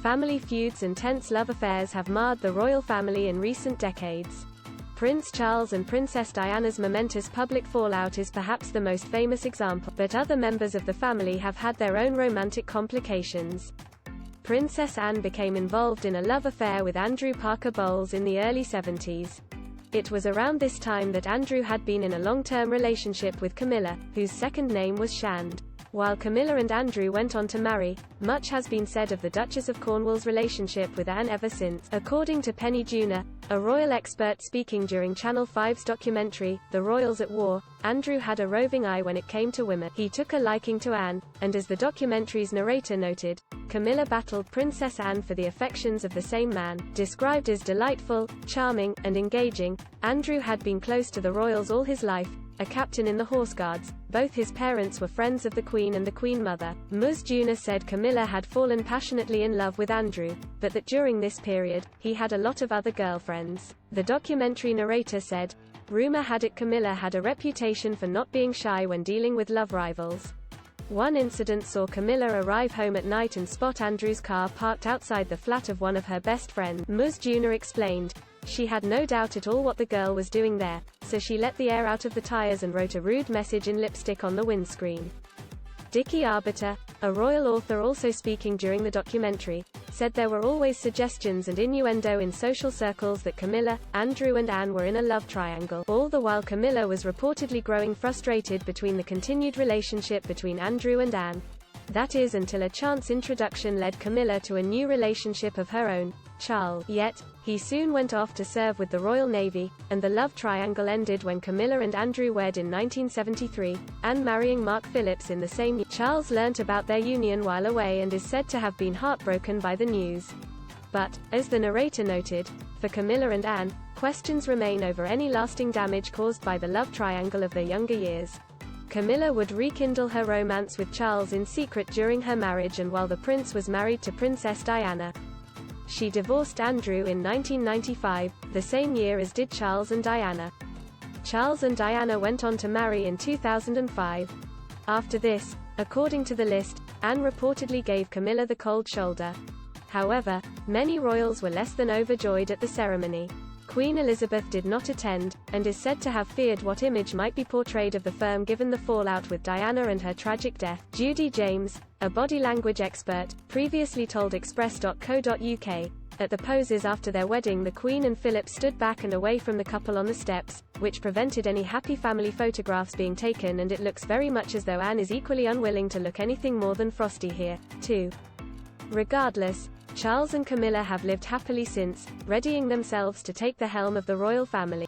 Family feuds and tense love affairs have marred the royal family in recent decades. Prince Charles and Princess Diana's momentous public fallout is perhaps the most famous example, but other members of the family have had their own romantic complications. Princess Anne became involved in a love affair with Andrew Parker Bowles in the early 70s. It was around this time that Andrew had been in a long-term relationship with Camilla, whose second name was Shand. While Camilla and Andrew went on to marry, much has been said of the Duchess of Cornwall's relationship with Anne ever since. According to Penny Junor, a royal expert speaking during Channel 5's documentary, The Royals at War, Andrew had a roving eye when it came to women. He took a liking to Anne, and as the documentary's narrator noted, Camilla battled Princess Anne for the affections of the same man. Described as delightful, charming, and engaging, Andrew had been close to the royals all his life, a captain in the Horse Guards. Both his parents were friends of the Queen and the Queen Mother. Ms. Junor said Camilla had fallen passionately in love with Andrew, but that during this period, he had a lot of other girlfriends. The documentary narrator said, "Rumor had it Camilla had a reputation for not being shy when dealing with love rivals. One incident saw Camilla arrive home at night and spot Andrew's car parked outside the flat of one of her best friends." Ms. Junor explained, "She had no doubt at all what the girl was doing there, so she let the air out of the tires and wrote a rude message in lipstick on the windscreen." Dickie Arbiter, a royal author also speaking during the documentary, said there were always suggestions and innuendo in social circles that Camilla, Andrew and Anne were in a love triangle. All the while Camilla was reportedly growing frustrated between the continued relationship between Andrew and Anne. That is until a chance introduction led Camilla to a new relationship of her own, Charles. Yet, he soon went off to serve with the Royal Navy, and the love triangle ended when Camilla and Andrew wed in 1973, Anne marrying Mark Phillips in the same year. Charles learnt about their union while away and is said to have been heartbroken by the news. But, as the narrator noted, for Camilla and Anne, questions remain over any lasting damage caused by the love triangle of their younger years. Camilla would rekindle her romance with Charles in secret during her marriage and while the prince was married to Princess Diana. She divorced Andrew in 1995, the same year as did Charles and Diana. Charles and Diana went on to marry in 2005. After this, according to the list, Anne reportedly gave Camilla the cold shoulder. However, many royals were less than overjoyed at the ceremony. Queen Elizabeth did not attend, and is said to have feared what image might be portrayed of the firm given the fallout with Diana and her tragic death. Judy James, a body language expert, previously told Express.co.uk, at the poses after their wedding the Queen and Philip stood back and away from the couple on the steps, which prevented any happy family photographs being taken, and it looks very much as though Anne is equally unwilling to look anything more than frosty here, too. Regardless, Charles and Camilla have lived happily since, readying themselves to take the helm of the royal family.